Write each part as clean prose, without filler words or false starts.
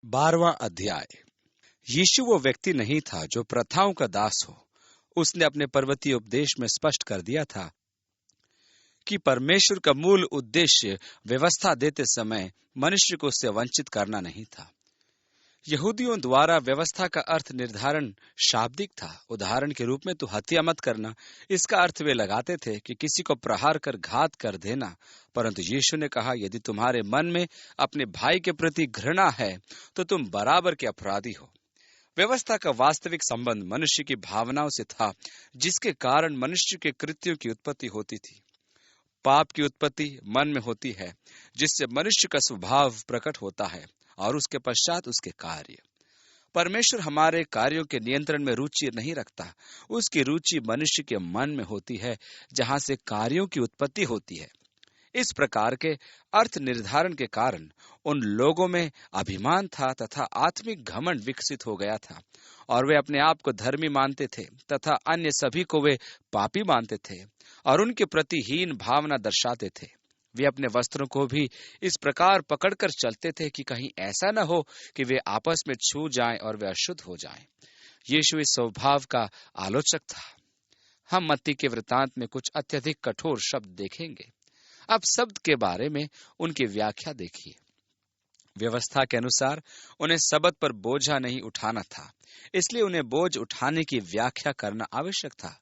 12वां अध्याय। यीशु वो व्यक्ति नहीं था जो प्रथाओं का दास हो। उसने अपने पर्वतीय उपदेश में स्पष्ट कर दिया था कि परमेश्वर का मूल उद्देश्य व्यवस्था देते समय मनुष्य को उससे वंचित करना नहीं था। यहूदियों द्वारा व्यवस्था का अर्थ निर्धारण शाब्दिक था। उदाहरण के रूप में तू हत्या मत करना, इसका अर्थ वे लगाते थे कि किसी को प्रहार कर घात कर देना। परंतु यीशु ने कहा, यदि तुम्हारे मन में अपने भाई के प्रति घृणा है तो तुम बराबर के अपराधी हो। व्यवस्था का वास्तविक संबंध मनुष्य की भावनाओं से था, जिसके कारण मनुष्य के कृत्यों की उत्पत्ति होती थी। पाप की उत्पत्ति मन में होती है, जिससे मनुष्य का स्वभाव प्रकट होता है और उसके पश्चात उसके कार्य। परमेश्वर हमारे कार्यों के नियंत्रण में रुचि नहीं रखता। उसकी रुचि मनुष्य के मन में होती है, जहां से कार्यों की उत्पत्ति होती है। इस प्रकार के अर्थ निर्धारण के कारण उन लोगों में अभिमान था तथा आत्मिक घमंड विकसित हो गया था, और वे अपने आप को धर्मी मानते थे तथा अन्य सभी को वे पापी मानते थे और उनके प्रति हीन भावना दर्शाते थे। वे अपने वस्त्रों को भी इस प्रकार पकड़कर चलते थे कि कहीं ऐसा न हो कि वे आपस में छू जाएं और वे अशुद्ध हो जाएं। यीशु इस स्वभाव का आलोचक था। हम मत्ती के वृतांत में कुछ अत्यधिक कठोर शब्द देखेंगे। अब शब्द के बारे में उनकी व्याख्या देखिए। व्यवस्था के अनुसार उन्हें सबत पर बोझा नहीं उठाना था, इसलिए उन्हें बोझ उठाने की व्याख्या करना आवश्यक था।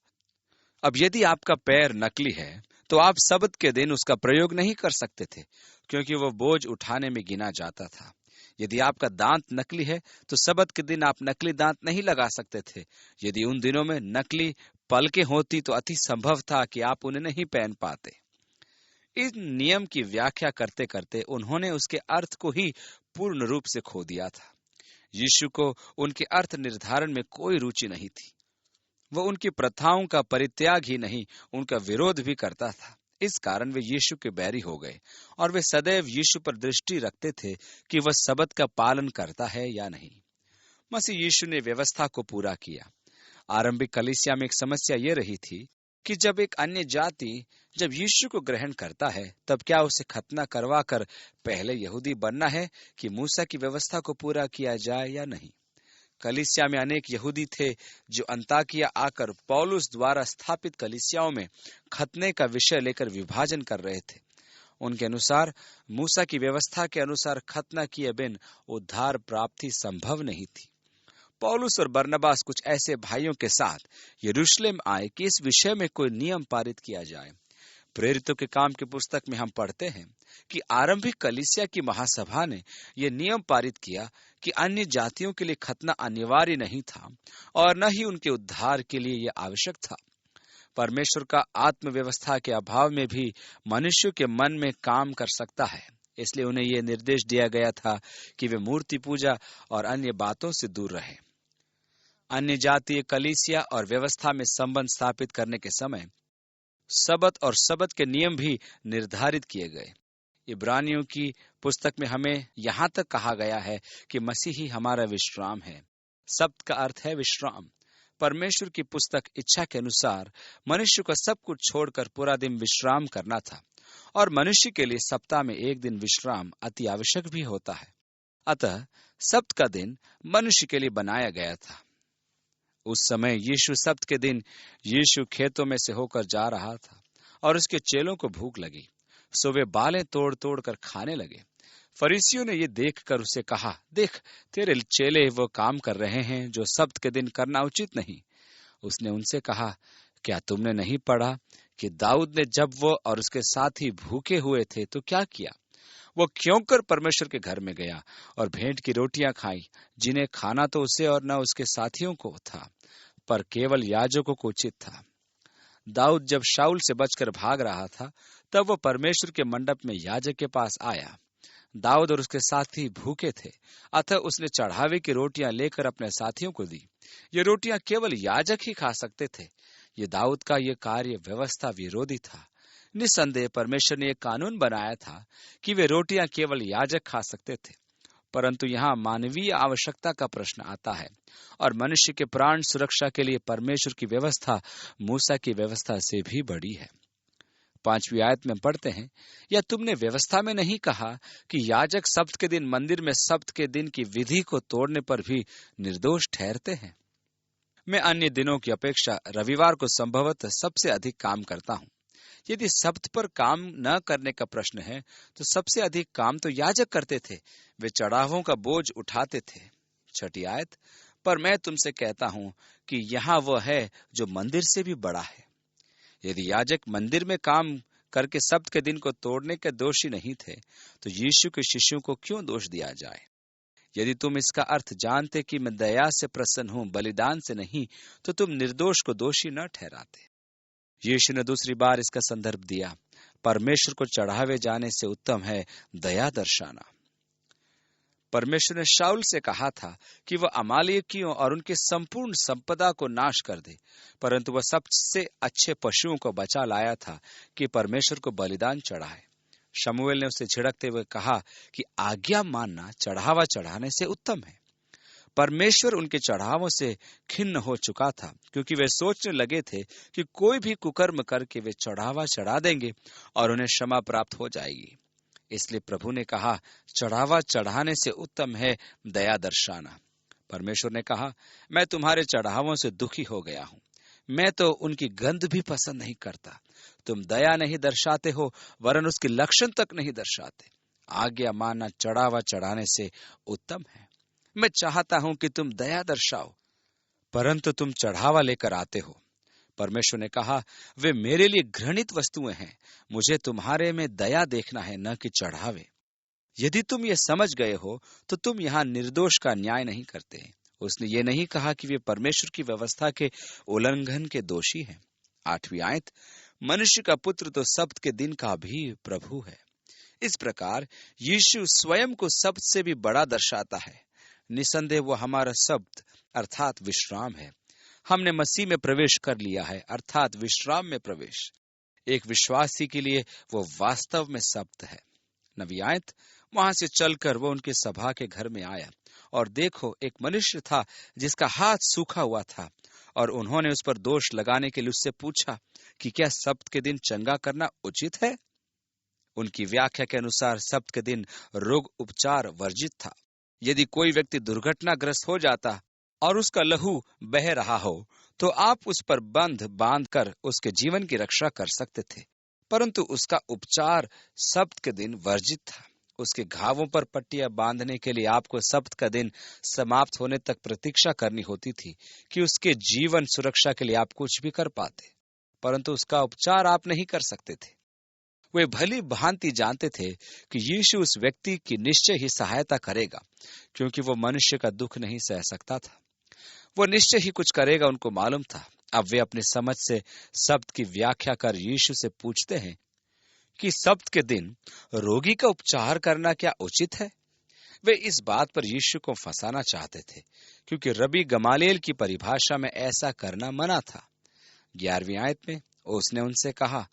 अब यदि आपका पैर नकली है तो आप सबत के दिन उसका प्रयोग नहीं कर सकते थे, क्योंकि वो बोझ उठाने में गिना जाता था। यदि आपका दांत नकली है तो सबत के दिन आप नकली दांत नहीं लगा सकते थे। यदि उन दिनों में नकली पलकें होती तो अति संभव था कि आप उन्हें नहीं पहन पाते। इस नियम की व्याख्या करते करते उन्होंने उसके अर्थ को ही पूर्ण रूप से खो दिया था। यीशु को उनके अर्थ निर्धारण में कोई रुचि नहीं थी। वो उनकी प्रथाओं का परित्याग ही नहीं, उनका विरोध भी करता था। इस कारण वे यीशु के बैरी हो गए और वे सदैव यीशु पर दृष्टि रखते थे कि वह सबत का पालन करता है या नहीं। मसीह यीशु ने व्यवस्था को पूरा किया। आरंभिक कलीसिया में एक समस्या ये रही थी कि जब एक अन्य जाति जब यीशु को ग्रहण करता है, तब क्या उसे खतना करवा कर पहले यहूदी बनना है कि मूसा की व्यवस्था को पूरा किया जाए या नहीं। कलीसिया में अनेक यहूदी थे जो अंताकिया आकर पौलुस द्वारा स्थापित कलीसियाओं में खतने का विषय लेकर विभाजन कर रहे थे। उनके अनुसार मूसा की व्यवस्था के अनुसार खतना किए बिन उद्धार प्राप्ति संभव नहीं थी। पौलुस और बरनबास कुछ ऐसे भाइयों के साथ यरूशलेम आए कि इस विषय में कोई नियम पारित किया जाए। प्रेरितों के काम की पुस्तक में हम पढ़ते हैं कि आरंभिक कलीसिया की महासभा ने यह नियम पारित किया कि अन्य जातियों के लिए खतना अनिवार्य नहीं था और न ही उनके उद्धार के लिए यह आवश्यक था। परमेश्वर का आत्म व्यवस्था के अभाव में भी मनुष्य के मन में काम कर सकता है, इसलिए उन्हें यह निर्देश दिया गया था कि वे मूर्ति पूजा और अन्य बातों से दूर रहें। अन्य जातीय कलीसिया और व्यवस्था में संबंध स्थापित करने के समय सबत और सबत के नियम भी निर्धारित किए गए। इब्रानियों की पुस्तक में हमें यहाँ तक कहा गया है कि मसीह ही हमारा विश्राम है। सब्त का अर्थ है विश्राम। परमेश्वर की पुस्तक इच्छा के अनुसार मनुष्य को सब कुछ छोड़कर पूरा दिन विश्राम करना था, और मनुष्य के लिए सप्ताह में एक दिन विश्राम अति आवश्यक भी होता है। अतः सब्त का दिन मनुष्य के लिए बनाया गया था। उस समय यीशु सब्त के दिन यीशु खेतों में से होकर जा रहा था और उसके चेलों को भूख लगी, सो वे बालें तोड़ तोड़ कर खाने लगे। फरीसियों ने ये देखकर उसे कहा, देख, तेरे चेले वो काम कर रहे हैं जो सब्त के दिन करना उचित नहीं। उसने उनसे कहा, क्या तुमने नहीं पढ़ा कि दाऊद ने जब वो और उसके साथी भूखे हुए थे तो क्या किया? वो क्यों कर परमेश्वर के घर में गया और भेंट की रोटियां खाई, जिन्हें खाना तो उसे और न उसके साथियों को था, पर केवल याजकों को उचित था। दाऊद जब शाऊल से बचकर भाग रहा था, तब वो परमेश्वर के मंडप में याजक के पास आया। दाऊद और उसके साथी भूखे थे, अतः उसने चढ़ावे की रोटियां लेकर अपने साथियों को दी। ये रोटियां केवल याजक ही खा सकते थे। ये दाऊद का ये कार्य व्यवस्था विरोधी था। निस्संदेह परमेश्वर ने एक कानून बनाया था कि वे रोटियां केवल याजक खा सकते थे, परंतु यहाँ मानवीय आवश्यकता का प्रश्न आता है और मनुष्य के प्राण सुरक्षा के लिए परमेश्वर की व्यवस्था मूसा की व्यवस्था से भी बड़ी है। 5वीं आयत में पढ़ते हैं, या तुमने व्यवस्था में नहीं कहा कि याजक सब्त के दिन मंदिर में सब्त के दिन की विधि को तोड़ने पर भी निर्दोष ठहरते हैं? मैं अन्य दिनों की अपेक्षा रविवार को संभवतः सबसे अधिक काम करता हूँ। यदि सब्त पर काम न करने का प्रश्न है, तो सबसे अधिक काम तो याजक करते थे। वे चढ़ावों का बोझ उठाते थे। 6ठी आयत, पर मैं तुमसे कहता हूँ कि यहाँ वह है जो मंदिर से भी बड़ा है। यदि याजक मंदिर में काम करके सब्त के दिन को तोड़ने के दोषी नहीं थे, तो यीशु के शिष्यों को क्यों दोष दिया जाए? यदि तुम इसका अर्थ जानते कि मैं दया से प्रसन्न हूं, बलिदान से नहीं, तो तुम निर्दोष को दोषी न ठहराते। यीशु ने दूसरी बार इसका संदर्भ दिया, परमेश्वर को चढ़ावे जाने से उत्तम है दया दर्शाना। परमेश्वर ने शाऊल से कहा था कि वह अमालेकियों और उनके संपूर्ण संपदा को नाश कर दे, परंतु वह सबसे अच्छे पशुओं को बचा लाया था कि परमेश्वर को बलिदान चढ़ाए। शमूएल ने उसे झिड़कते हुए कहा कि आज्ञा मानना चढ़ावा चढ़ाने से उत्तम है। परमेश्वर उनके चढ़ावों से खिन्न हो चुका था, क्योंकि वे सोचने लगे थे कि कोई भी कुकर्म करके वे चढ़ावा चढ़ा देंगे और उन्हें क्षमा प्राप्त हो जाएगी। इसलिए प्रभु ने कहा, चढ़ावा चढ़ाने से उत्तम है दया दर्शाना। परमेश्वर ने कहा, मैं तुम्हारे चढ़ावों से दुखी हो गया हूं, मैं तो उनकी गंध भी पसंद नहीं करता। तुम दया नहीं दर्शाते हो, वरन उसके लक्षण तक नहीं दर्शाते। आज्ञा मानना चढ़ावा चढ़ाने से उत्तम है। मैं चाहता हूं कि तुम दया दर्शाओ, परंतु तुम चढ़ावा लेकर आते हो। परमेश्वर ने कहा, वे मेरे लिए घृणित वस्तुएं हैं, मुझे तुम्हारे में दया देखना है, न कि चढ़ावे। यदि तुम ये समझ गए हो, तो तुम यहाँ निर्दोष का न्याय नहीं करते। उसने ये नहीं कहा कि वे परमेश्वर की व्यवस्था के उल्लंघन के दोषी हैं। 8वीं आयत, मनुष्य का पुत्र तो सब्त के दिन का भी प्रभु है। इस प्रकार यीशु स्वयं को सब्त से भी बड़ा दर्शाता है। निसंदेह वो हमारा सब्त अर्थात विश्राम है। हमने मसीह में प्रवेश कर लिया है, अर्थात विश्राम में प्रवेश। एक विश्वासी के लिए वो वास्तव में सब्त है। 9वीं आयत, वहां से चलकर वो उनके सभा के घर में आया, और देखो एक मनुष्य था जिसका हाथ सूखा हुआ था, और उन्होंने उस पर दोष लगाने के लिए उससे पूछा कि क्या सब्त के दिन चंगा करना उचित है? उनकी व्याख्या के अनुसार सब्त के दिन रोग उपचार वर्जित था। यदि कोई व्यक्ति दुर्घटनाग्रस्त हो जाता और उसका लहू बह रहा हो, तो आप उस पर बंध बांध कर उसके जीवन की रक्षा कर सकते थे, परंतु उसका उपचार सब्त के दिन वर्जित था। उसके घावों पर पट्टियां बांधने के लिए आपको सब्त का दिन समाप्त होने तक प्रतीक्षा करनी होती थी कि उसके जीवन सुरक्षा के लिए आप कुछ भी कर पाते, परंतु उसका उपचार आप नहीं कर सकते थे। वे भली भांति जानते थे कि यीशु उस व्यक्ति की निश्चय ही सहायता करेगा, क्योंकि वो मनुष्य का दुख नहीं सह सकता था। वो निश्चय ही कुछ करेगा, उनको मालूम था। अब वे अपनी समझ से सब्त की व्याख्या कर यीशु से पूछते हैं कि सब्त के दिन रोगी का उपचार करना क्या उचित है? वे इस बात पर यीशु को फंसाना चाहते थे, क्योंकि रबी गमालियल की परिभाषा में ऐसा करना मना था। 11वीं आयत में उसने उनसे कहा,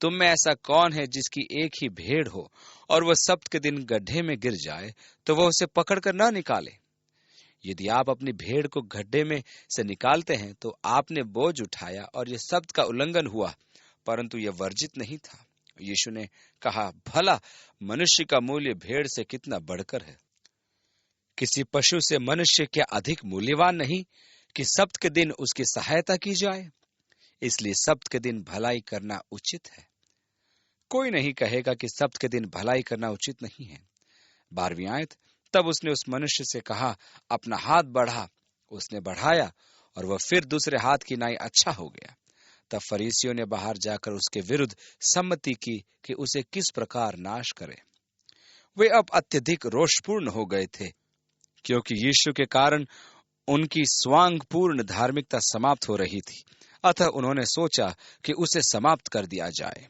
तुम में ऐसा कौन है जिसकी एक ही भेड़ हो और वह सब्त के दिन गड्ढे में गिर जाए तो वह उसे पकड़कर न निकाले? यदि आप अपनी भेड़ को गड्ढे में से निकालते हैं तो आपने बोझ उठाया और यह सब्त का उल्लंघन हुआ, परंतु यह वर्जित नहीं था। यीशु ने कहा, भला मनुष्य का मूल्य भेड़ से कितना बढ़कर है? किसी पशु से मनुष्य क्या अधिक मूल्यवान नहीं कि सब्त के दिन उसकी सहायता की जाए? इसलिए सब्त के दिन भलाई करना उचित है। कोई नहीं कहेगा कि सब्त के दिन भलाई करना उचित नहीं है। 12वीं आयत, तब उसने उस मनुष्य से कहा, अपना हाथ बढ़ा। उसने बढ़ाया और वह फिर दूसरे हाथ की नाई अच्छा हो गया। तब फरीसियों ने बाहर जाकर उसके विरुद्ध सम्मति की कि उसे किस प्रकार नाश करे। वे अब अत्यधिक रोषपूर्ण हो गए थे, क्योंकि यीशु के कारण उनकी स्वांगपूर्ण धार्मिकता समाप्त हो रही थी। अतः उन्होंने सोचा कि उसे समाप्त कर दिया जाए।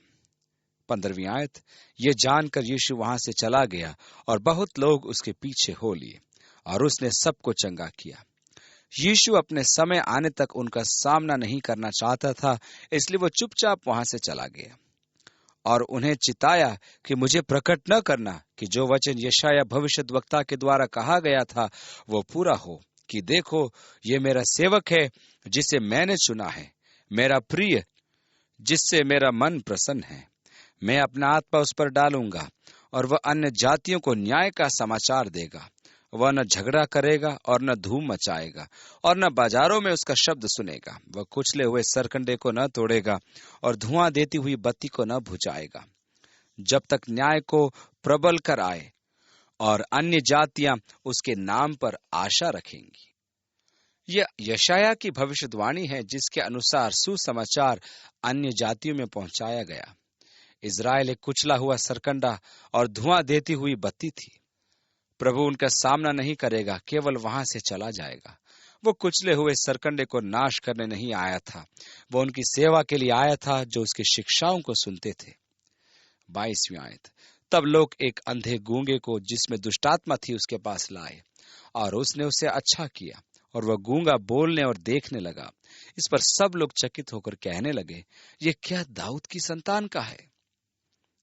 15वीं आयत, ये जानकर यीशु वहां से चला गया और बहुत लोग उसके पीछे हो लिए, और उसने सबको चंगा किया। यीशु अपने समय आने तक उनका सामना नहीं करना चाहता था, इसलिए वो चुपचाप वहां से चला गया और उन्हें चिताया कि मुझे प्रकट न करना कि जो वचन यशायाह भविष्यद्वक्ता के द्वारा कहा गया था वो पूरा हो, कि देखो ये मेरा सेवक है जिसे मैंने चुना है, मेरा प्रिय जिससे मेरा मन प्रसन्न है। मैं अपना आत्मा उस पर डालूंगा और वह अन्य जातियों को न्याय का समाचार देगा। वह न झगड़ा करेगा और न धूम मचाएगा और न बाजारों में उसका शब्द सुनेगा। वह कुचले हुए सरकंडे को न तोड़ेगा और धुआं देती हुई बत्ती को न बुझाएगा, जब तक न्याय को प्रबल कर आए और अन्य जातियां उसके नाम पर आशा रखेंगी। यह यशाया की भविष्यवाणी है, जिसके अनुसार सुसमाचार अन्य जातियों में पहुंचाया गया। इज़राइल एक कुचला हुआ सरकंडा और धुआं देती हुई बत्ती थी। प्रभु उनका सामना नहीं करेगा, केवल वहां से चला जाएगा। वो कुचले हुए सरकंडे को नाश करने नहीं आया था, वो उनकी सेवा के लिए आया था जो उसकी शिक्षाओं को सुनते थे। 22वीं आयत। तब लोग एक अंधे गूंगे को जिसमें दुष्टात्मा थी उसके पास लाए और उसने उसे अच्छा किया और वह गूंगा बोलने और देखने लगा। इस पर सब लोग चकित होकर कहने लगे, ये क्या दाऊद की संतान का है?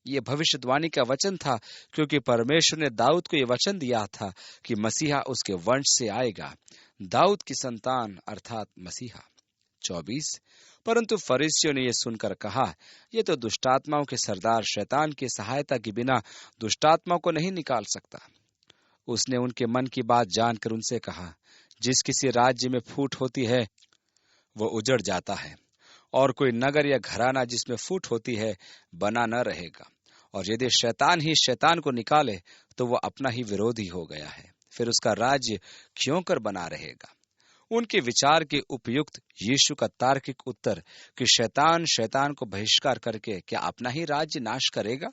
ये भविष्यवाणी का वचन था, क्योंकि परमेश्वर ने दाऊद को यह वचन दिया था कि मसीहा उसके वंश से आएगा, दाऊद की संतान अर्थात मसीहा। 24। परंतु फरीसियों ने यह सुनकर कहा, यह तो दुष्टात्माओं के सरदार शैतान की सहायता के बिना दुष्टात्माओं को नहीं निकाल सकता। उसने उनके मन की बात जानकर उनसे कहा, जिस किसी राज्य में फूट होती है वह उजड़ जाता है, और कोई नगर या घराना जिसमें फूट होती है बना न रहेगा। और यदि शैतान ही शैतान को निकाले तो वह अपना ही विरोधी हो गया है, फिर उसका राज्य क्यों कर बना रहेगा? उनके विचार के उपयुक्त यीशु का तार्किक उत्तर कि शैतान शैतान को बहिष्कार करके क्या अपना ही राज्य नाश करेगा?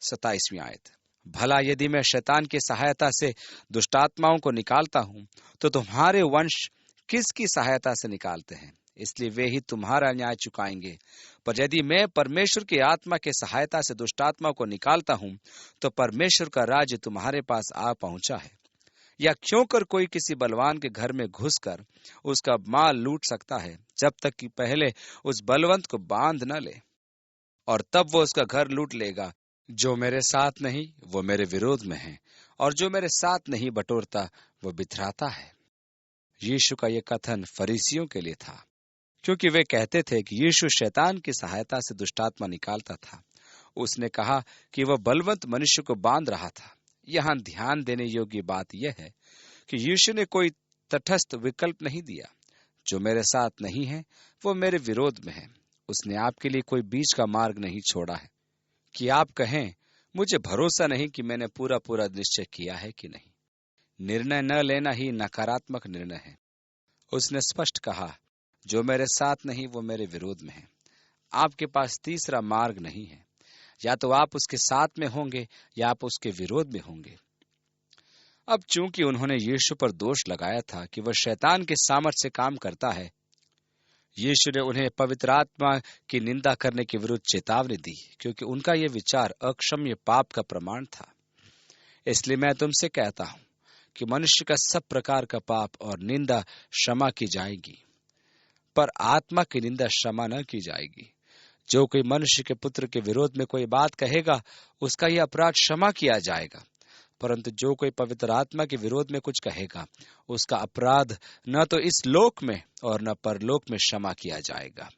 27वीं आयत। भला यदि मैं शैतान की सहायता से दुष्टात्माओं को निकालता हूं तो तुम्हारे वंश किसकी सहायता से निकालते हैं? इसलिए वे ही तुम्हारा न्याय चुकाएंगे। पर यदि मैं परमेश्वर की आत्मा के सहायता से दुष्टात्मा को निकालता हूं तो परमेश्वर का राज्य तुम्हारे पास आ पहुंचा है। या क्यों कर कोई किसी बलवान के घर में घुसकर उसका माल लूट सकता है, जब तक कि पहले उस बलवंत को बांध न ले, और तब वो उसका घर लूट लेगा। जो मेरे साथ नहीं वो मेरे विरोध में है, और जो मेरे साथ नहीं बटोरता वो बिथराता है। यीशु का यह कथन फरीसियों के लिए था, क्योंकि वे कहते थे कि यीशु शैतान की सहायता से दुष्टात्मा निकालता था। उसने कहा कि वह बलवंत मनुष्य को बांध रहा था। यहाँ ध्यान देने योग्य बात यह है कि यीशु ने कोई तटस्थ विकल्प नहीं दिया। जो मेरे साथ नहीं है वो मेरे विरोध में है। उसने आपके लिए कोई बीच का मार्ग नहीं छोड़ा है कि आप कहें, मुझे भरोसा नहीं कि मैंने पूरा पूरा निश्चय किया है कि नहीं। निर्णय न लेना ही नकारात्मक निर्णय है। उसने स्पष्ट कहा, जो मेरे साथ नहीं वो मेरे विरोध में है। आपके पास तीसरा मार्ग नहीं है, या तो आप उसके साथ में होंगे या आप उसके विरोध में होंगे। अब चूंकि उन्होंने यीशु पर दोष लगाया था कि वह शैतान के सामर्थ्य से काम करता है, यीशु ने उन्हें पवित्र आत्मा की निंदा करने के विरुद्ध चेतावनी दी, क्योंकि उनका यह विचार अक्षम्य पाप का प्रमाण था। इसलिए मैं तुमसे कहता हूं कि मनुष्य का सब प्रकार का पाप और निंदा क्षमा की जाएगी, पर आत्मा की निंदा क्षमा न की जाएगी। जो कोई मनुष्य के पुत्र के विरोध में कोई बात कहेगा उसका यह अपराध क्षमा किया जाएगा, परंतु जो कोई पवित्र आत्मा के विरोध में कुछ कहेगा उसका अपराध न तो इस लोक में और न परलोक में क्षमा किया जाएगा।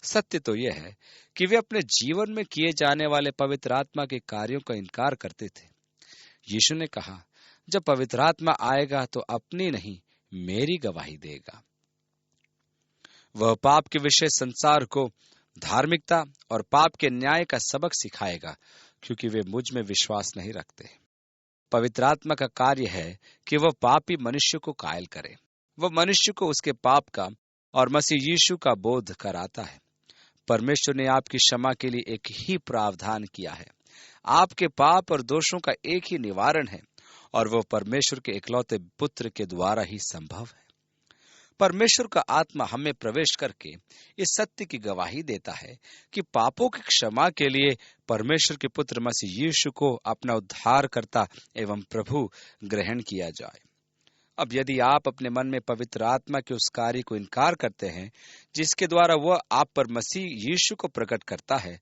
सत्य तो यह है कि वे अपने जीवन में किए जाने वाले पवित्र आत्मा के कार्यों का इनकार करते थे। यीशु ने कहा, जब पवित्र आत्मा आएगा तो अपनी नहीं मेरी गवाही देगा। वह पाप के विषय संसार को धार्मिकता और पाप के न्याय का सबक सिखाएगा, क्योंकि वे मुझ में विश्वास नहीं रखते। पवित्र आत्मा का कार्य है कि वह पापी मनुष्य को कायल करे। वह मनुष्य को उसके पाप का और मसीह यीशु का बोध कराता है। परमेश्वर ने आपकी क्षमा के लिए एक ही प्रावधान किया है। आपके पाप और दोषों का एक ही निवारण है, और वह परमेश्वर के इकलौते पुत्र के द्वारा ही संभव है। परमेश्वर का आत्मा हमें प्रवेश करके इस सत्य की गवाही देता है कि पापों की क्षमा के लिए परमेश्वर के पुत्र मसीह यीशु को अपना उद्धारकर्ता एवं प्रभु ग्रहण किया जाए। अब यदि आप अपने मन में पवित्र आत्मा के उस कार्य को इनकार करते हैं जिसके द्वारा वह आप पर मसीह यीशु को प्रकट करता है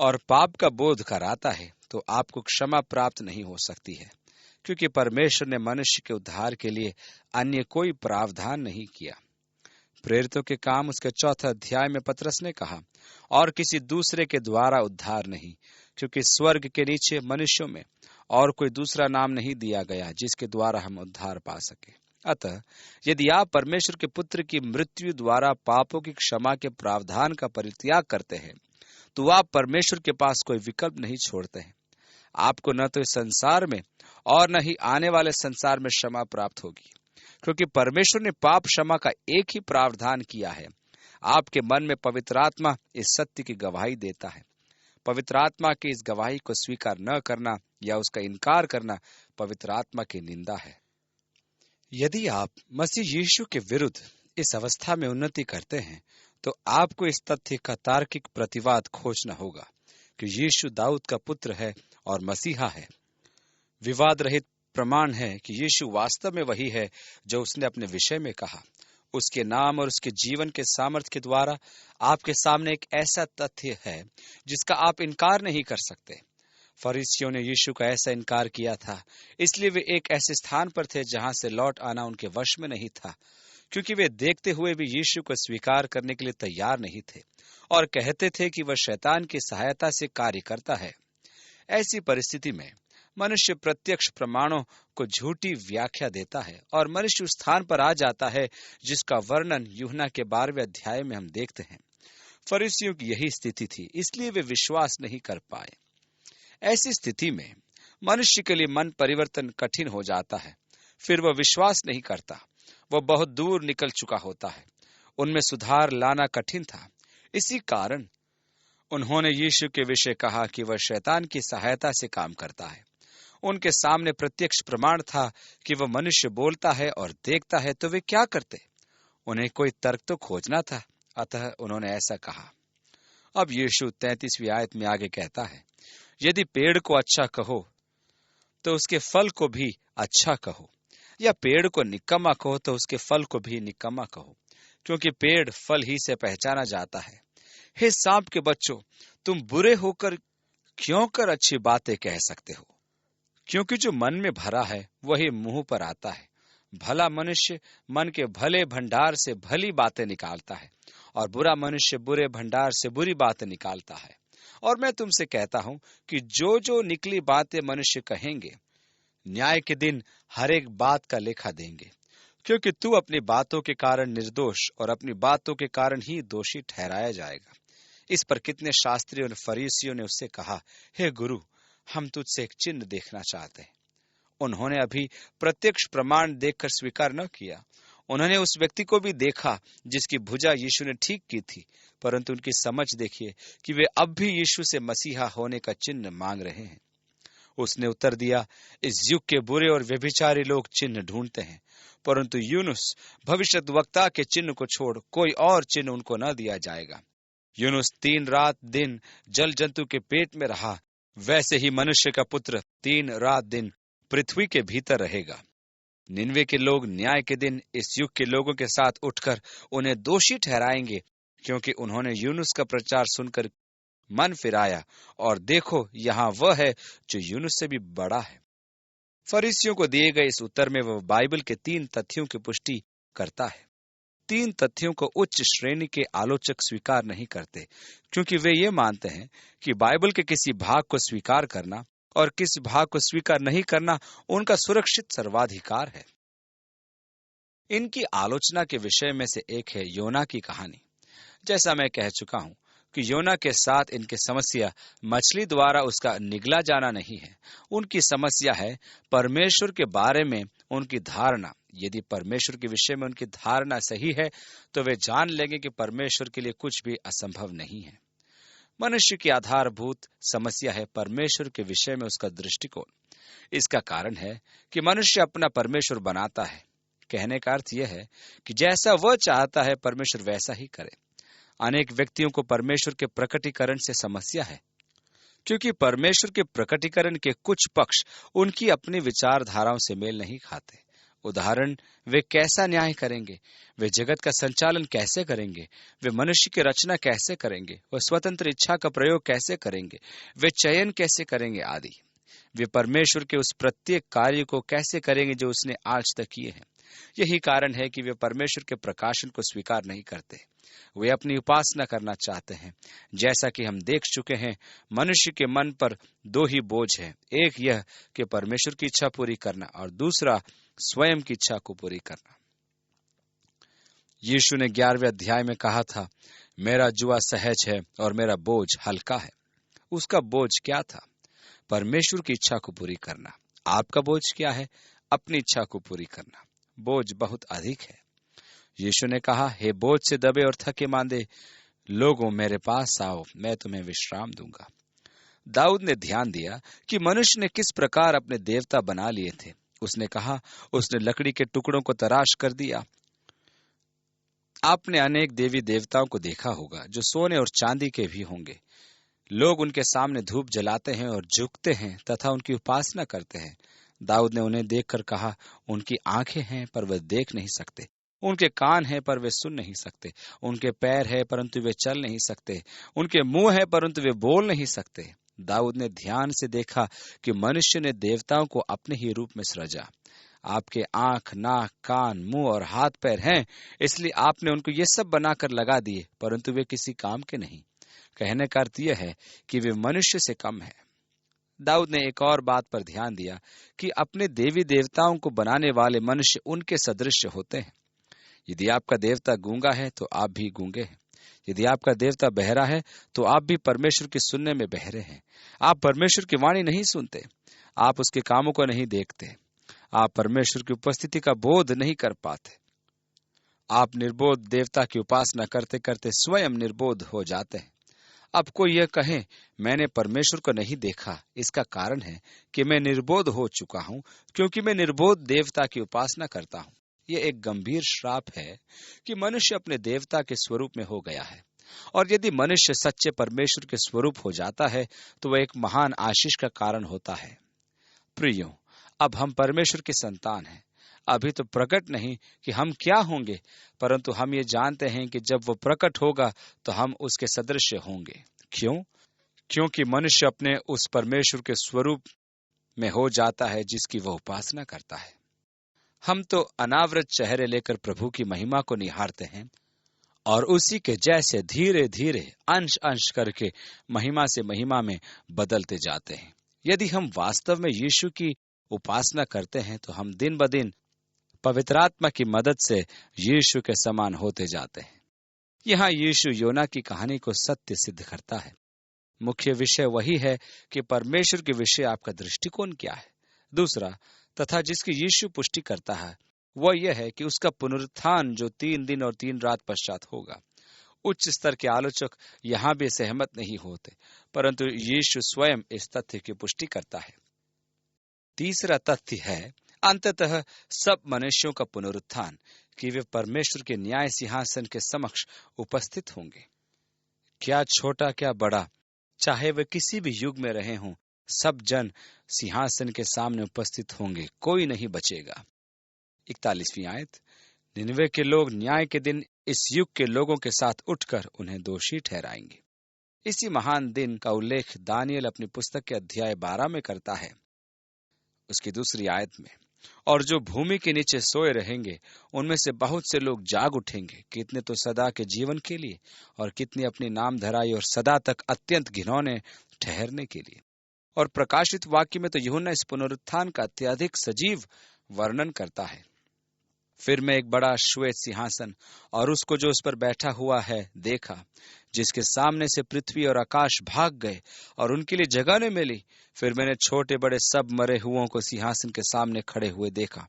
और पाप का बोध कराता है, तो आपको क्षमा प्राप्त नहीं हो सकती है, क्योंकि परमेश्वर ने मनुष्य के उद्धार के लिए अन्य कोई प्रावधान नहीं किया। प्रेरितों के काम उसके 4 अध्याय में पतरस ने कहा, और किसी दूसरे के द्वारा उद्धार नहीं, क्योंकि स्वर्ग के नीचे मनुष्यों में और कोई दूसरा नाम नहीं दिया गया जिसके द्वारा हम उद्धार पा सके। अतः यदि आप परमेश्वर के पुत्र की मृत्यु द्वारा पापों की क्षमा के प्रावधान का परित्याग करते हैं, तो आप परमेश्वर के पास कोई विकल्प नहीं छोड़ते हैं। आपको न तो इस संसार में और न ही आने वाले संसार में क्षमा प्राप्त होगी, क्योंकि परमेश्वर ने पाप क्षमा का एक ही प्रावधान किया है। आपके मन में पवित्र आत्मा इस सत्य की गवाही देता है। पवित्र आत्मा की इस गवाही को स्वीकार न करना या उसका इनकार करना पवित्र आत्मा की निंदा है। यदि आप मसीह यीशु के विरुद्ध इस अवस्था में उन्नति करते हैं, तो आपको इस तथ्य का तार्किक प्रतिवाद खोजना होगा कि यीशु दाऊद का पुत्र है और मसीहा है। विवाद रहित प्रमाण है कि यीशु वास्तव में वही है जो उसने अपने विषय में कहा। उसके नाम और उसके जीवन के सामर्थ्य के द्वारा आपके सामने एक ऐसा तथ्य है जिसका आप इनकार नहीं कर सकते। फरीसियों ने यीशु का ऐसा इनकार किया था, इसलिए वे एक ऐसे स्थान पर थे जहां से लौट आना उनके वश में नहीं था, क्योंकि वे देखते हुए भी यीशु को स्वीकार करने के लिए तैयार नहीं थे और कहते थे कि वह शैतान की सहायता से कार्य करता है। ऐसी परिस्थिति में मनुष्य प्रत्यक्ष प्रमाणों को झूठी व्याख्या देता है और मनुष्य उस स्थान पर आ जाता है जिसका वर्णन यूहन्ना के 12वें अध्याय में हम देखते हैं। फरीसियों की यही स्थिति थी, इसलिए वे विश्वास नहीं कर पाए। ऐसी स्थिति में मनुष्य के लिए मन परिवर्तन कठिन हो जाता है। फिर वह विश्वास नहीं करता, वह बहुत दूर निकल चुका होता है। उनमें सुधार लाना कठिन था। इसी कारण उन्होंने यीशु के विषय कहा कि वह शैतान की सहायता से काम करता है। उनके सामने प्रत्यक्ष प्रमाण था कि वह मनुष्य बोलता है और देखता है, तो वे क्या करते? उन्हें कोई तर्क तो खोजना था, अतः उन्होंने ऐसा कहा। अब यीशु 33वीं आयत में आगे कहता है, यदि पेड़ को अच्छा कहो तो उसके फल को भी अच्छा कहो, या पेड़ को निकम्मा कहो तो उसके फल को भी निकम्मा कहो, क्योंकि पेड़ फल ही से पहचाना जाता है। हे सांप के बच्चों, तुम बुरे होकर क्यों कर अच्छी बातें कह सकते हो? क्योंकि जो मन में भरा है वही मुंह पर आता है। भला मनुष्य मन के भले भंडार से भली बातें निकालता है, और बुरा मनुष्य बुरे भंडार से बुरी बातें निकालता है। और मैं तुमसे कहता हूं कि जो जो निकली बातें मनुष्य कहेंगे, न्याय के दिन हर एक बात का लेखा देंगे। क्योंकि तू अपनी बातों के कारण निर्दोष और अपनी बातों के कारण ही दोषी ठहराया जाएगा। इस पर कितने शास्त्री और फरीसियों ने उससे कहा, हे गुरु, हम तुझसे एक चिन्ह देखना चाहते हैं। उन्होंने अभी प्रत्यक्ष प्रमाण देखकर स्वीकार न किया। उन्होंने उस व्यक्ति को भी देखा जिसकी भुजा यीशु ने ठीक की थी, परंतु उनकी समझ देखिए कि वे अब भी यीशु से मसीहा होने का चिन्ह मांग रहे हैं। उसने उत्तर दिया, इस युग के बुरे और व्यभिचारी लोग चिन्ह ढूंढते हैं, परंतु यूनुस भविष्यद्वक्ता के चिन्ह को छोड़ कोई और चिन्ह उनको न दिया जाएगा। यूनुस 3 रात दिन जल जंतु के पेट में रहा, वैसे ही मनुष्य का पुत्र 3 रात दिन पृथ्वी के भीतर रहेगा। निनवे के लोग न्याय के दिन इस युग के लोगों के साथ उठकर उन्हें दोषी ठहराएंगे, क्योंकि उन्होंने यूनुस का प्रचार सुनकर मन फिराया, और देखो यहाँ वह है जो यूनुस से भी बड़ा है। फरीसियों को दिए गए इस उत्तर में वह बाइबल के 3 तथ्यों की पुष्टि करता है। 3 तथ्यों को उच्च श्रेणी के आलोचक स्वीकार नहीं करते, क्योंकि वे ये मानते हैं कि बाइबल के किसी भाग को स्वीकार करना और किसी भाग को स्वीकार नहीं करना उनका सुरक्षित सर्वाधिकार है। इनकी आलोचना के विषय में से एक है योना की कहानी। जैसा मैं कह चुका हूं कि योना के साथ इनकी समस्या मछली द्वारा उसका निगला जाना नहीं है। उनकी समस्या है परमेश्वर के बारे में उनकी धारणा। यदि परमेश्वर के विषय में उनकी धारणा सही है, तो वे जान लेंगे कि परमेश्वर के लिए कुछ भी असंभव नहीं है। मनुष्य की आधारभूत समस्या है परमेश्वर के विषय में उसका दृष्टिकोण। इसका कारण है कि मनुष्य अपना परमेश्वर बनाता है। कहने का अर्थ यह है कि जैसा वह चाहता है परमेश्वर वैसा ही करे। अनेक व्यक्तियों को परमेश्वर के प्रकटीकरण से समस्या है, क्योंकि परमेश्वर के प्रकटीकरण के कुछ पक्ष उनकी अपनी विचारधाराओं से मेल नहीं खाते। उदाहरण, वे कैसा न्याय करेंगे, वे जगत का संचालन कैसे करेंगे, वे मनुष्य की रचना कैसे करेंगे, वे स्वतंत्र इच्छा का प्रयोग कैसे करेंगे, वे चयन कैसे करेंगे आदि। वे परमेश्वर के उस प्रत्येक कार्य को कैसे करेंगे जो उसने आज तक किए हैं। यही कारण है कि वे परमेश्वर के प्रकाशन को स्वीकार नहीं करते। वे अपनी उपासना करना चाहते हैं। जैसा कि हम देख चुके हैं, मनुष्य के मन पर दो ही बोझ हैं, एक यह कि परमेश्वर की इच्छा पूरी करना और दूसरा स्वयं की इच्छा को पूरी करना। यीशु ने 11वें अध्याय में कहा था, मेरा जुआ सहज है और मेरा बोझ हल्का है। उसका बोझ क्या था? परमेश्वर की इच्छा को पूरी करना। आपका बोझ क्या है? अपनी इच्छा को पूरी करना। बोझ बहुत अधिक है। यीशु ने कहा, हे बोझ से दबे और थके मांदे लोगों, मेरे पास आओ, मैं तुम्हें विश्राम दूंगा। दाऊद ने ध्यान दिया कि मनुष्य ने किस प्रकार अपने देवता बना लिए थे। उसने कहा, उसने लकड़ी के टुकड़ों को तराश कर दिया। आपने अनेक देवी देवताओं को देखा होगा जो सोने और चांदी के भी होंगे। लोग उनके सामने धूप जलाते हैं और झुकते हैं तथा उनकी उपासना करते हैं। दाऊद ने उन्हें देखकर कहा, उनकी आंखें हैं पर वे देख नहीं सकते, उनके कान हैं पर वे सुन नहीं सकते, उनके पैर हैं परंतु वे चल नहीं सकते, उनके मुंह है परंतु वे बोल नहीं सकते। दाऊद ने ध्यान से देखा कि मनुष्य ने देवताओं को अपने ही रूप में सृजा। आपके आंख, नाक, कान, मुंह और हाथ पैर हैं, इसलिए आपने उनको ये सब बनाकर लगा दिए, परंतु वे किसी काम के नहीं। कहने का अर्थ यह है कि वे मनुष्य से कम है। दाऊद ने एक और बात पर ध्यान दिया कि अपने देवी देवताओं को बनाने वाले मनुष्य उनके सदृश होते हैं। यदि आपका देवता गूंगा है तो आप भी गूंगे हैं। यदि आपका देवता बहरा है तो आप भी परमेश्वर की सुनने में बहरे हैं। आप परमेश्वर की वाणी नहीं सुनते, आप उसके कामों को नहीं देखते, आप परमेश्वर की उपस्थिति का बोध नहीं कर पाते। आप निर्बोध देवता की उपासना करते करते स्वयं निर्बोध हो जाते हैं। अब कोई यह कहे, मैंने परमेश्वर को नहीं देखा, इसका कारण है कि मैं निर्बोध हो चुका हूं, क्योंकि मैं निर्बोध देवता की उपासना करता हूं। यह एक गंभीर श्राप है कि मनुष्य अपने देवता के स्वरूप में हो गया है। और यदि मनुष्य सच्चे परमेश्वर के स्वरूप हो जाता है तो वह एक महान आशीष का कारण होता है। प्रियो, अब हम परमेश्वर के संतान हैं। अभी तो प्रकट नहीं कि हम क्या होंगे, परंतु हम ये जानते हैं कि जब वो प्रकट होगा तो हम उसके सदृश होंगे। क्यों? क्योंकि मनुष्य अपने उस परमेश्वर के स्वरूप में हो जाता है जिसकी वह उपासना करता है। हम तो अनावृत चेहरे लेकर प्रभु की महिमा को निहारते हैं और उसी के जैसे धीरे धीरे अंश अंश करके महिमा से महिमा में बदलते जाते हैं। यदि हम वास्तव में यीशु की उपासना करते हैं तो हम दिन ब दिन पवित्र आत्मा की मदद से यीशु के समान होते जाते हैं। यहाँ यीशु योना की कहानी को सत्य सिद्ध करता है। मुख्य विषय वही है कि परमेश्वर के विषय आपका दृष्टिकोण क्या है। दूसरा तथा जिसकी यीशु पुष्टि करता है वह यह है कि उसका पुनरुत्थान जो 3 दिन और 3 रात पश्चात होगा। उच्च स्तर के आलोचक यहाँ भी सहमत नहीं होते, परंतु यीशु स्वयं इस तथ्य की पुष्टि करता है। तीसरा तथ्य है अंततः सब मनुष्यों का पुनरुत्थान, कि वे परमेश्वर के न्याय सिंहासन के समक्ष उपस्थित होंगे। क्या छोटा क्या बड़ा, चाहे वे किसी भी युग में रहे हों, सब जन सिंहासन के सामने उपस्थित होंगे, कोई नहीं बचेगा। 41वीं आयत, निनवे के लोग न्याय के दिन इस युग के लोगों के साथ उठकर उन्हें दोषी ठहराएंगे। इसी महान दिन का उल्लेख दानियल अपनी पुस्तक के अध्याय 12 में करता है, उसकी 2री आयत में। और जो भूमि के नीचे सोए रहेंगे उनमें से बहुत से लोग जाग उठेंगे, कितने तो सदा के जीवन के लिए और कितने अपनी नाम धराई और सदा तक अत्यंत घिनौने ठहरने के लिए। और प्रकाशित वाक्य में तो यूहन्ना इस पुनरुत्थान का अत्यधिक सजीव वर्णन करता है। फिर मैं एक बड़ा श्वेत सिंहासन और उसको जो उस पर बैठा हुआ है देखा, जिसके सामने से पृथ्वी और आकाश भाग गए और उनके लिए जगह न मिली। फिर मैंने छोटे बड़े सब मरे हुओं को सिंहासन के सामने खड़े हुए देखा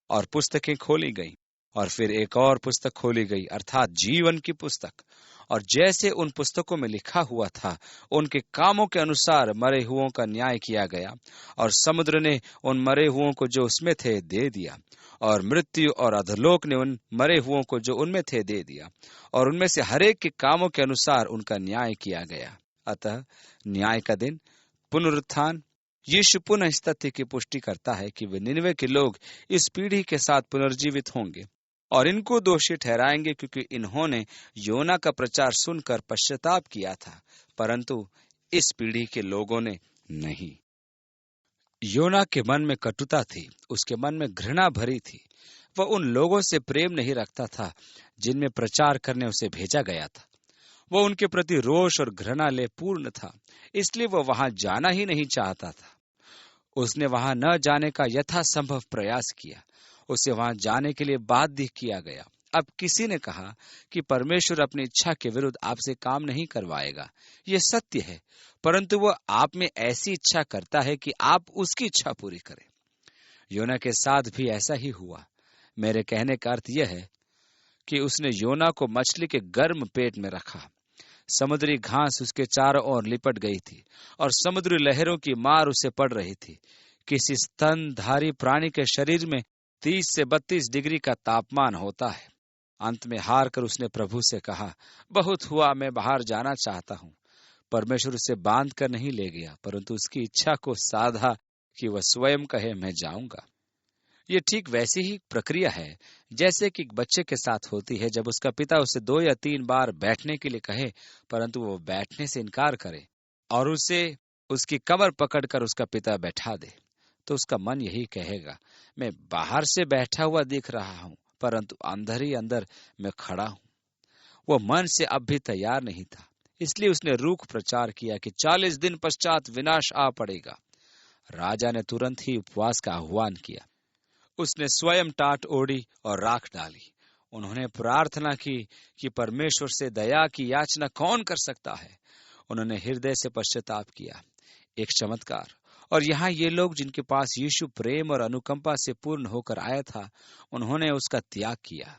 और पुस्तकें खोली गई। और फिर एक और पुस्तक खोली गई, अर्थात जीवन की पुस्तक। और जैसे उन पुस्तकों में लिखा हुआ था उनके कामों के अनुसार मरे हुओं का न्याय किया गया। और समुद्र ने उन मरे हुओं को जो उसमें थे दे दिया, और मृत्यु और अधोलोक ने उन मरे हुओं को जो उनमें थे दे दिया, और उनमें से हरेक के कामों के अनुसार उनका न्याय किया गया। अतः न्याय का दिन, पुनरुत्थान। यीशु पुनः इस तथ्य की पुष्टि करता है कि वे निनवे के लोग इस पीढ़ी के साथ पुनर्जीवित होंगे और इनको दोषी ठहराएंगे, क्योंकि इन्होंने योना का प्रचार सुनकर पश्चाताप किया था, परंतु इस पीढ़ी के लोगों ने नहीं। योना के मन में कटुता थी, उसके मन में घृणा भरी थी। वह उन लोगों से प्रेम नहीं रखता था जिनमें प्रचार करने उसे भेजा गया था। वह उनके प्रति रोष और घृणा ले पूर्ण था, इसलिए वह वहां जाना ही नहीं चाहता था। उसने वहां न जाने का यथासंभव प्रयास किया। उसे वहां जाने के लिए बाध्य किया गया। अब किसी ने कहा कि परमेश्वर अपनी इच्छा के विरुद्ध आपसे काम नहीं करवाएगा। यह सत्य है, परंतु वह आप में ऐसी इच्छा करता है कि आप उसकी इच्छा पूरी करें। योना के साथ भी ऐसा ही हुआ। मेरे कहने का अर्थ यह है कि उसने योना को मछली के गर्म पेट में रखा। समुद्री घास उसके चारों ओर लिपट गई थी और समुद्री लहरों की मार उसे पड़ रही थी। किसी स्तनधारी प्राणी के शरीर में 30 से 32 डिग्री का तापमान होता है। अंत में हार कर उसने प्रभु से कहा, बहुत हुआ, मैं बाहर जाना चाहता हूँ। परमेश्वर उसे बांध कर नहीं ले गया, परंतु उसकी इच्छा को साधा कि वह स्वयं कहे, मैं जाऊंगा। ये ठीक वैसी ही प्रक्रिया है जैसे कि एक बच्चे के साथ होती है। जब उसका पिता उसे 2 या 3 बार बैठने के लिए कहे, परंतु वो बैठने से इनकार करे और उसे उसकी कमर पकड़कर उसका पिता बैठा दे, तो उसका मन यही कहेगा, मैं बाहर से बैठा हुआ दिख रहा हूं, परंतु अंदर ही अंदर मैं खड़ा हूं। वो मन से अब भी तैयार नहीं था, इसलिए उसने रूख प्रचार किया कि 40 दिन पश्चात विनाश आ पड़ेगा। राजा ने तुरंत ही उपवास का आह्वान किया। उसने स्वयं टाट ओढ़ी और राख डाली। उन्होंने प्रार्थना की कि परमेश्वर से दया की याचना कौन कर सकता है। उन्होंने हृदय से पश्चाताप किया। एक चमत्कार। और यहाँ ये लोग जिनके पास यीशु प्रेम और अनुकंपा से पूर्ण होकर आया था, उन्होंने उसका त्याग किया।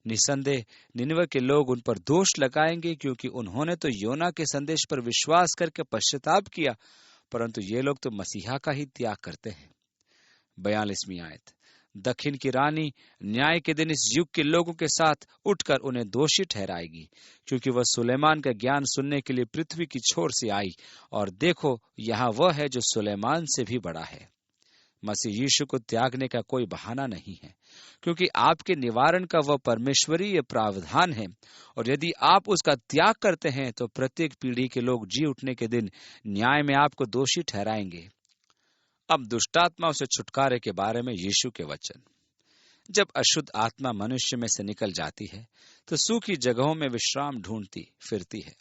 निसंदेह निनवे के लोग उन पर दोष लगाएंगे, क्योंकि उन्होंने तो योना के संदेश पर विश्वास करके पश्चाताप किया, परंतु ये लोग तो मसीहा का ही त्याग करते हैं। 42वीं आयत। दक्षिण की रानी न्याय के दिन इस युग के लोगों के साथ उठकर उन्हें दोषी ठहराएगी, क्योंकि वह सुलेमान का ज्ञान सुनने के लिए पृथ्वी की छोर से आई, और देखो यहाँ वह है जो सुलेमान से भी बड़ा है। मसीह यीशु को त्यागने का कोई बहाना नहीं है, क्योंकि आपके निवारण का वह परमेश्वरीय प्रावधान है, और यदि आप उसका त्याग करते हैं तो प्रत्येक पीढ़ी के लोग जी उठने के दिन न्याय में आपको दोषी ठहराएंगे। अब दुष्टात्माओं से छुटकारे के बारे में यीशु के वचन। जब अशुद्ध आत्मा मनुष्य में से निकल जाती है तो सूखी जगहों में विश्राम ढूंढती फिरती है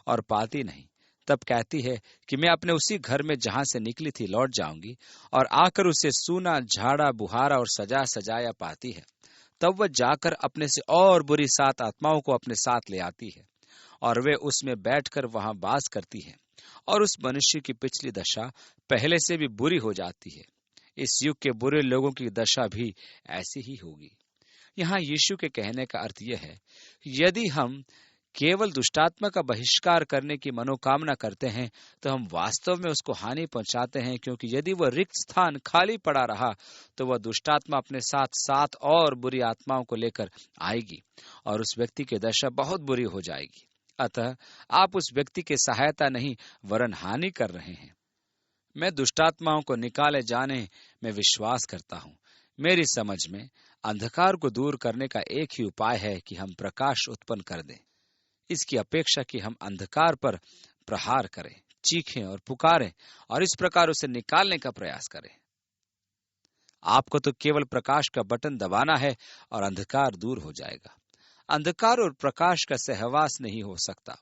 और पाती नहीं। तब कहती है कि मैं अपने उसी घर में जहां से निकली थी लौट जाऊंगी, और आकर उसे सूना, झाड़ा बुहारा और सजा सजाया पाती है। तब वह जाकर अपने से और बुरी 7 आत्माओं को अपने साथ ले आती है, और वे उसमें बैठकर वहां वास करती है, और उस मनुष्य की पिछली दशा पहले से भी बुरी हो जाती है। इस युग के बुरे लोगों की दशा भी ऐसी ही होगी। यहाँ यीशु के कहने का अर्थ यह है, यदि हम केवल दुष्टात्मा का बहिष्कार करने की मनोकामना करते हैं तो हम वास्तव में उसको हानि पहुंचाते हैं, क्योंकि यदि वह रिक्त स्थान खाली पड़ा रहा तो वह दुष्टात्मा अपने साथ 7 और बुरी आत्माओं को लेकर आएगी और उस व्यक्ति की दशा बहुत बुरी हो जाएगी। अतः आप उस व्यक्ति की सहायता नहीं वरन हानि कर रहे हैं। मैं दुष्टात्माओं को निकाले जाने में विश्वास करता हूँ। मेरी समझ में अंधकार को दूर करने का एक ही उपाय है कि हम प्रकाश उत्पन्न कर दें, इसकी अपेक्षा कि हम अंधकार पर प्रहार करें, चीखें और पुकारें और इस प्रकार उसे निकालने का प्रयास करें। आपको तो केवल प्रकाश का बटन दबाना है और अंधकार दूर हो जाएगा। अंधकार और प्रकाश का सहवास नहीं हो सकता।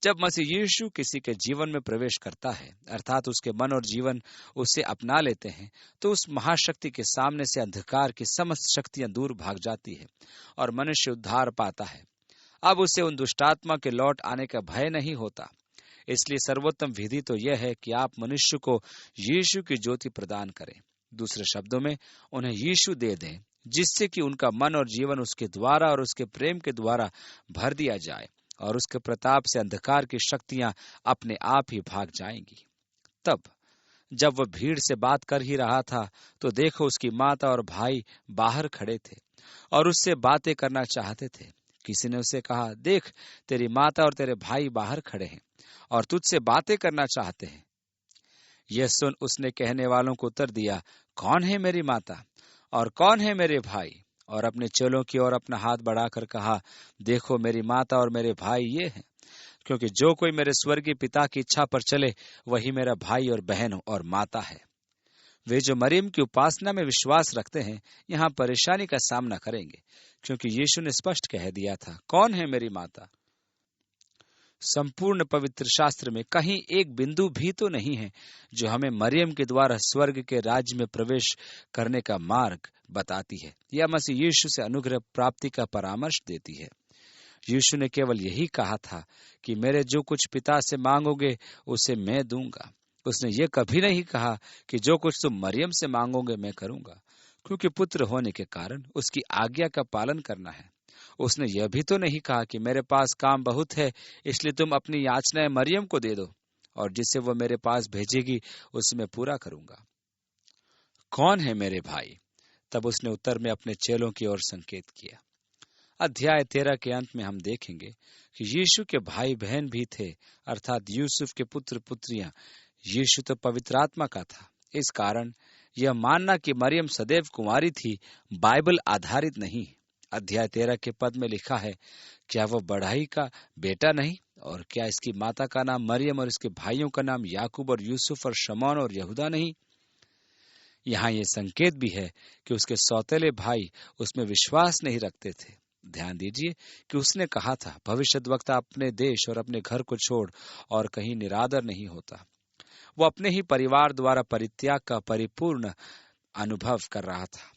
जब मसीह यीशु किसी के जीवन में प्रवेश करता है, अर्थात उसके मन और जीवन उसे अपना लेते हैं, तो उस महाशक्ति के सामने से अंधकार की समस्त शक्तियां दूर भाग जाती है और मनुष्य उद्धार पाता है। अब उसे उन दुष्टात्मा के लौट आने का भय नहीं होता। इसलिए सर्वोत्तम विधि तो यह है कि आप मनुष्य को यीशु की ज्योति प्रदान करें। दूसरे शब्दों में, उन्हें यीशु दे दें, जिससे कि उनका मन और जीवन उसके द्वारा और उसके प्रेम के द्वारा भर दिया जाए और उसके प्रताप से अंधकार की शक्तियां अपने आप ही भाग जाएंगी। तब जब वह भीड़ से बात कर ही रहा था तो देखो, उसकी माता और भाई बाहर खड़े थे और उससे बातें करना चाहते थे। किसी ने उसे कहा, देख, तेरी माता और तेरे भाई बाहर खड़े हैं और तुझसे बातें करना चाहते हैं। यह सुन उसने कहने वालों को उत्तर दिया, कौन है मेरी माता और कौन है मेरे भाई? और अपने चेलों की ओर अपना हाथ बढ़ाकर कहा, देखो, मेरी माता और मेरे भाई ये हैं। क्योंकि जो कोई मेरे स्वर्गीय पिता की इच्छा पर चले वही मेरा भाई और बहन और माता है। वे जो मरियम की उपासना में विश्वास रखते हैं, यहाँ परेशानी का सामना करेंगे, क्योंकि यीशु ने स्पष्ट कह दिया था, कौन है मेरी माता? संपूर्ण पवित्र शास्त्र में कहीं एक बिंदु भी तो नहीं है जो हमें मरियम के द्वारा स्वर्ग के राज्य में प्रवेश करने का मार्ग बताती है या मसीह यीशु से अनुग्रह प्राप्ति का परामर्श देती है। यीशु ने केवल यही कहा था कि मेरे जो कुछ पिता से मांगोगे उसे मैं दूंगा। उसने ये कभी नहीं कहा कि जो कुछ तुम मरियम से मांगोगे मैं करूंगा, क्योंकि पुत्र होने के कारण उसकी आज्ञा का पालन करना है। उसने यह भी तो नहीं कहा कि मेरे पास काम बहुत है, इसलिए तुम अपनी याचनाएं मरियम को दे दो और जिसे वो मेरे पास भेजेगी उसे मैं पूरा करूंगा। कौन है मेरे भाई? तब उसने उत्तर में अपने चेलों की ओर संकेत किया। अध्याय 13 के अंत में हम देखेंगे कि यीशु के भाई बहन भी थे, अर्थात यूसुफ के पुत्र पुत्रियां। यीशु तो पवित्र आत्मा का था। इस कारण यह मानना कि मरियम सदैव कुंवारी थी बाइबल आधारित नहीं। अध्याय 13 के पद में लिखा है, क्या वह बढ़ाई का बेटा नहीं? और क्या इसकी माता का नाम मरियम और इसके भाइयों का नाम याकूब और यूसुफ और शमौन और यहूदा नहीं? यहाँ ये संकेत भी है कि उसके सौतेले भाई उसमें विश्वास नहीं रखते थे। ध्यान दीजिए कि उसने कहा था, भविष्यद्वक्ता अपने देश और अपने घर को छोड़ और कहीं निरादर नहीं होता। वो अपने ही परिवार द्वारा परित्याग का परिपूर्ण अनुभव कर रहा था।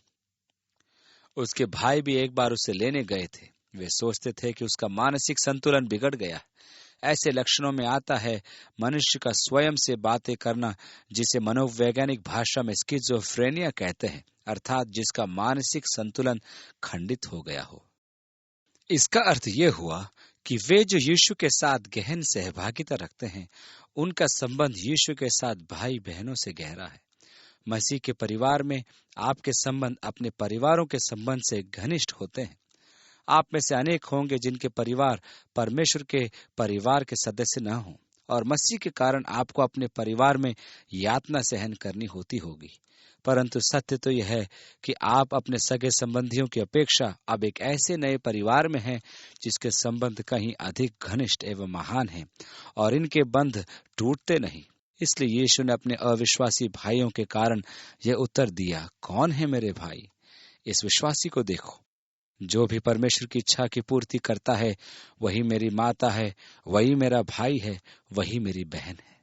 उसके भाई भी एक बार उसे लेने गए थे। वे सोचते थे कि उसका मानसिक संतुलन बिगड़ गया। ऐसे लक्षणों में आता है मनुष्य का स्वयं से बातें करना, जिसे मनोवैज्ञानिक भाषा में स्किज़ोफ्रेनिया कहते हैं, अर्थात जिसका मानसिक संतुलन खंडित हो गया हो। इसका अर्थ यह हुआ कि वे जो यीशु के साथ गहन सहभागिता रखते हैं, उनका संबंध यीशु के साथ भाई बहनों से गहरा है। मसीह के परिवार में आपके संबंध अपने परिवारों के संबंध से घनिष्ठ होते हैं। आप में से अनेक होंगे जिनके परिवार परमेश्वर के परिवार के सदस्य न हों, और मसीह के कारण आपको अपने परिवार में यातना सहन करनी होती होगी। परंतु सत्य तो यह है कि आप अपने सगे संबंधियों की अपेक्षा अब एक ऐसे नए परिवार में हैं जिसके संबंध कहीं अधिक घनिष्ठ एवं महान हैं, और इनके बंध टूटते नहीं। इसलिए यीशु ने अपने अविश्वासी भाइयों के कारण यह उत्तर दिया, कौन है मेरे भाई? इस विश्वासी को देखो। जो भी परमेश्वर की इच्छा की पूर्ति करता है वही मेरी माता है, वही मेरा भाई है, वही मेरी बहन है।